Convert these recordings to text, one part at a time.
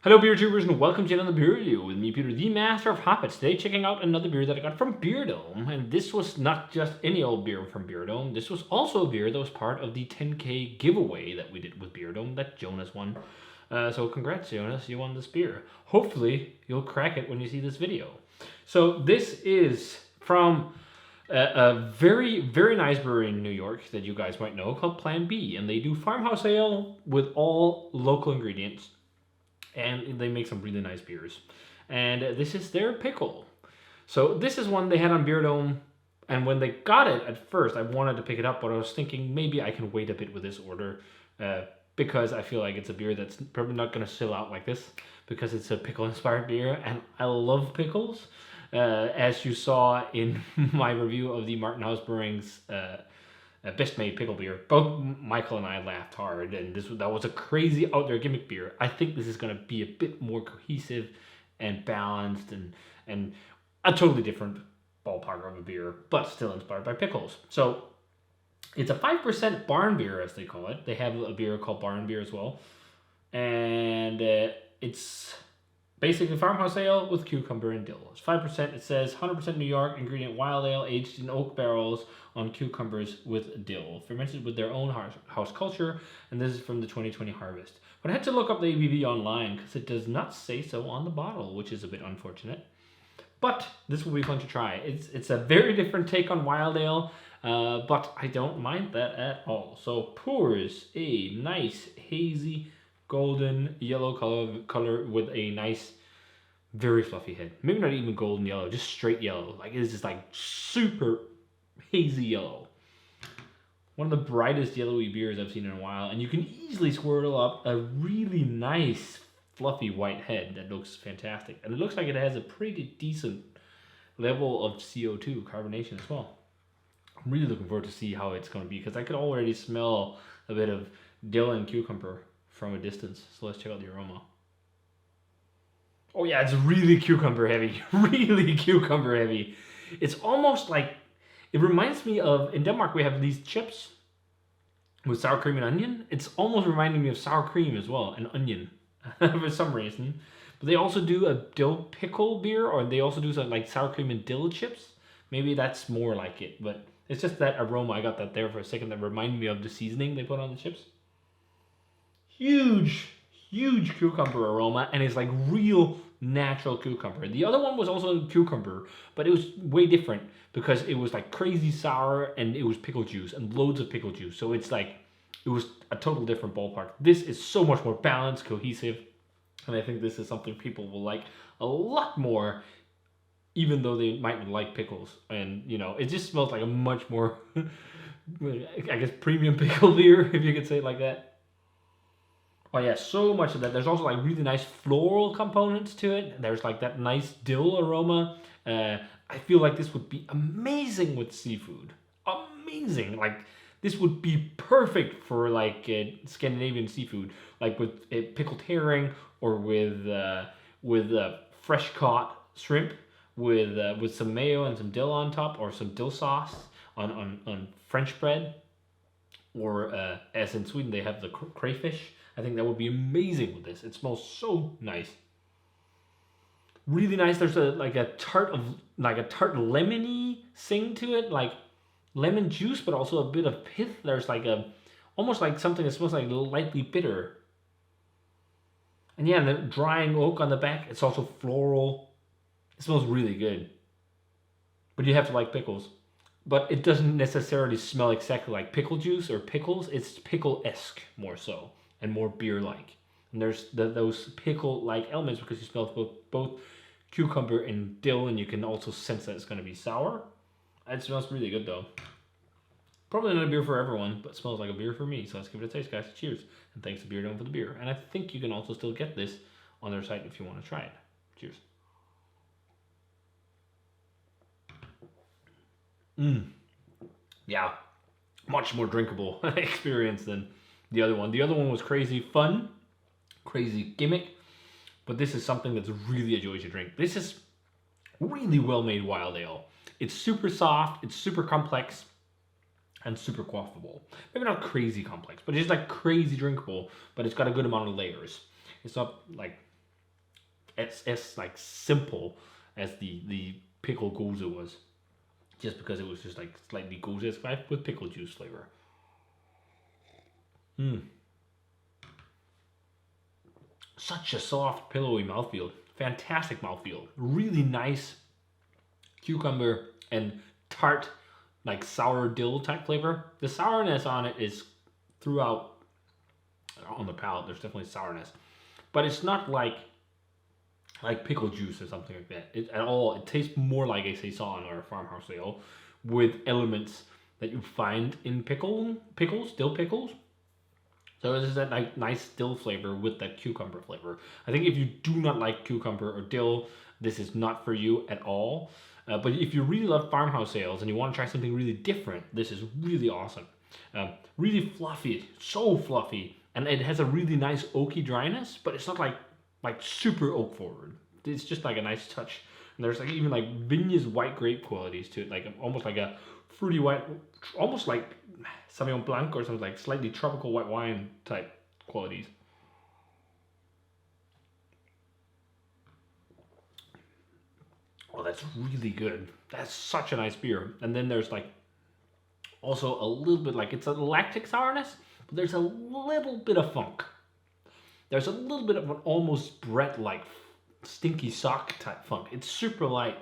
Hello beer tubers and welcome to another beer review with me, Peter, the master of hoppets. Today checking out another beer that I got from Beer Dome. And this was not just any old beer from Beer Dome. This was also a beer that was part of the 10K giveaway that we did with Beer Dome that Jonas won. So congrats Jonas, you won this beer. Hopefully you'll crack it when you see this video. So this is from a very, very nice brewery in New York that you guys might know called Plan B. And they do farmhouse ale with all local ingredients. And they make some really nice beers. And this is their Pickle. So this is one they had on Beer Dome, and when they got it at first, I wanted to pick it up, but I was thinking maybe I can wait a bit with this order because I feel like it's a beer that's probably not going to sell out like this because it's a pickle-inspired beer, and I love pickles. As you saw in my review of the Martin House Brewing's best made pickle beer. Both Michael and I laughed hard, and that was a crazy out there gimmick beer. I think this is going to be a bit more cohesive and balanced and a totally different ballpark of a beer, but still inspired by pickles. So it's a 5% barn beer, as they call it. They have a beer called barn beer as well, and it's basically farmhouse ale with cucumber and dill. It's 5%. It says 100% New York ingredient wild ale aged in oak barrels on cucumbers with dill, fermented with their own house culture, and this is from the 2020 harvest. But I had to look up the ABV online because it does not say so on the bottle, which is a bit unfortunate. But this will be fun to try. It's a very different take on wild ale, but I don't mind that at all. So pours a nice hazy golden yellow color with a nice, very fluffy head. Maybe not even golden yellow, just straight yellow. Like it's just like super hazy yellow. One of the brightest yellowy beers I've seen in a while, and you can easily swirl up a really nice fluffy white head that looks fantastic. And it looks like it has a pretty decent level of CO2 carbonation as well. I'm really looking forward to see how it's going to be because I could already smell a bit of dill and cucumber from a distance. So let's check out the aroma. Oh yeah, it's really cucumber heavy. Really cucumber heavy. It's almost like, it reminds me of, in Denmark we have these chips with sour cream and onion. It's almost reminding me of sour cream as well, and onion for some reason. But they also do a dill pickle beer, or they also do something like sour cream and dill chips. Maybe that's more like it, but it's just that aroma. I got that there for a second that reminded me of the seasoning they put on the chips. Huge cucumber aroma, and it's like real natural cucumber. The other one was also cucumber, but it was way different because it was like crazy sour and it was pickle juice and loads of pickle juice. So it's like, it was a total different ballpark. This is so much more balanced, cohesive, and I think this is something people will like a lot more, even though they might like pickles. And you know, it just smells like a much more I guess premium pickle beer, if you could say it like that. Oh yeah, so much of that. There's also like really nice floral components to it. There's like that nice dill aroma. I feel like this would be amazing with seafood. Amazing. Like this would be perfect for like Scandinavian seafood, like with pickled herring or with fresh caught shrimp with some mayo and some dill on top, or some dill sauce on French bread, or as in Sweden they have the crayfish. I think that would be amazing with this. It smells so nice. Really nice. There's a tart lemony sing to it, like lemon juice, but also a bit of pith. There's like almost like something that smells like lightly bitter. And yeah, the drying oak on the back. It's also floral. It smells really good. But you have to like pickles. But it doesn't necessarily smell exactly like pickle juice or pickles. It's pickle-esque more so, and more beer-like. And there's those pickle-like elements because you smell both cucumber and dill, and you can also sense that it's going to be sour. It smells really good though. Probably not a beer for everyone, but smells like a beer for me. So let's give it a taste, guys. Cheers. And thanks to Beer Dome for the beer. And I think you can also still get this on their site if you want to try it. Cheers. Yeah, much more drinkable experience than the other one. The other one was crazy fun, crazy gimmick, but this is something that's really a joy to drink. This is really well made wild ale. It's super soft, it's super complex, and super quaffable. Maybe not crazy complex, but it's like crazy drinkable, but it's got a good amount of layers. It's not like as like simple as the pickle goza was, just because it was just like slightly goza with pickle juice flavor. Such a soft, pillowy mouthfeel. Fantastic mouthfeel. Really nice cucumber and tart, like sour dill type flavor. The sourness on it is throughout on the palate. There's definitely sourness, but it's not like pickle juice or something like that at all. It tastes more like a saison or a farmhouse ale with elements that you find in dill pickles. So this is that nice dill flavor with that cucumber flavor. I think if you do not like cucumber or dill, this is not for you at all. But if you really love farmhouse ales and you want to try something really different, this is really awesome. Really fluffy, so fluffy, and it has a really nice oaky dryness, but it's not like super oak forward. It's just like a nice touch. And there's like even like vinous white grape qualities to it, like almost like a fruity white, almost like Sauvignon Blanc or something, like slightly tropical white wine type qualities. Oh, that's really good. That's such a nice beer. And then there's like also a little bit, like it's a lactic sourness, but there's a little bit of funk. There's a little bit of an almost Brett-like stinky sock type funk. It's super light,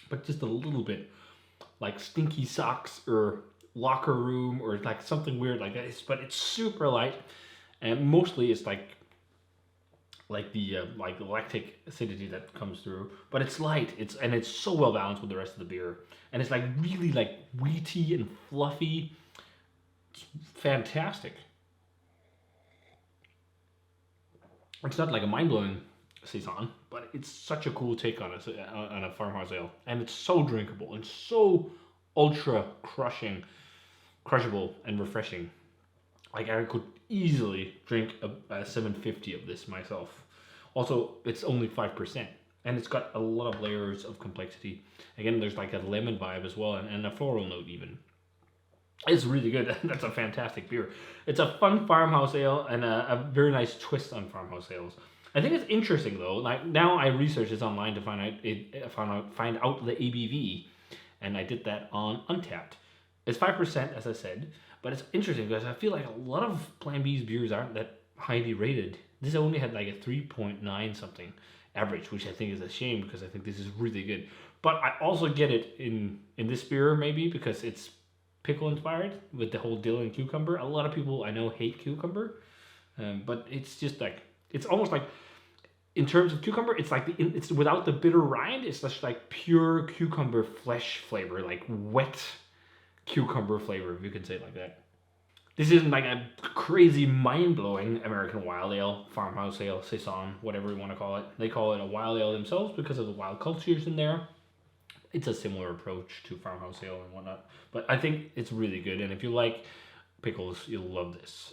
but just a little bit like stinky socks or locker room or like something weird like that. But it's super light, and mostly it's like the lactic acidity that comes through. But it's light. It's so well balanced with the rest of the beer, and it's like really like wheaty and fluffy. It's fantastic. It's not like a mind-blowing saison, but it's such a cool take on a farmhouse ale, and it's so drinkable and so ultra crushable and refreshing. Like I could easily drink a 750 of this myself. Also, it's only 5%, and it's got a lot of layers of complexity. Again, there's like a lemon vibe as well, and a floral note even. It's really good. That's a fantastic beer. It's a fun farmhouse ale and a very nice twist on farmhouse ales. I think it's interesting though. Like now, I researched this online to find out the ABV, and I did that on Untapped. It's 5%, as I said, but it's interesting because I feel like a lot of Plan B's beers aren't that highly rated. This only had like a 3.9 something average, which I think is a shame because I think this is really good. But I also get it in this beer maybe because it's pickle inspired with the whole dill and cucumber. A lot of people I know hate cucumber, but it's just like it's almost like in terms of cucumber, it's like it's without the bitter rind. It's just like pure cucumber flesh flavor, like wet cucumber flavor, if you can say it like that. This isn't like a crazy mind-blowing American wild ale, farmhouse ale, saison, whatever you want to call it. They call it a wild ale themselves because of the wild cultures in there. It's a similar approach to farmhouse ale and whatnot, but I think it's really good. And if you like pickles, you'll love this.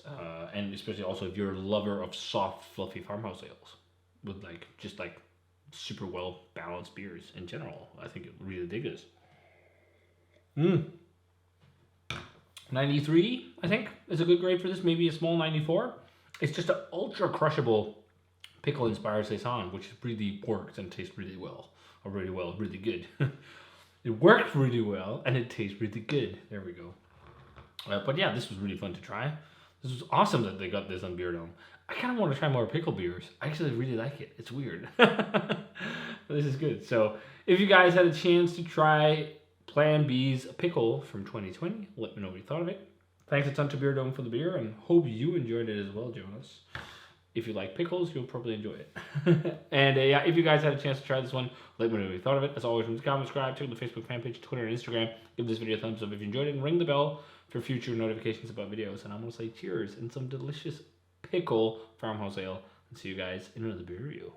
And especially also if you're a lover of soft, fluffy farmhouse ales with like just like super well balanced beers in general, I think you really dig this. 93, I think, is a good grade for this. Maybe a small 94. It's just an ultra crushable pickle inspired saison, which really works and tastes really well. Or really good. It worked really well and it tastes really good. There we go. But yeah, this was really fun to try. This was awesome that they got this on Beer Dome. I kind of want to try more pickle beers. I actually really like it. It's weird. This is good. So if you guys had a chance to try Plan B's Pickle from 2020, let me know what you thought of it. Thanks a ton to Beer Dome for the beer, and hope you enjoyed it as well, Jonas. If you like pickles, you'll probably enjoy it. And yeah, if you guys had a chance to try this one, let me know what you thought of it. As always, remember to comment, subscribe, check out the Facebook fan page, Twitter, and Instagram. Give this video a thumbs up if you enjoyed it, and ring the bell for future notifications about videos. And I'm going to say cheers and some delicious pickle farmhouse ale. And see you guys in another beer review.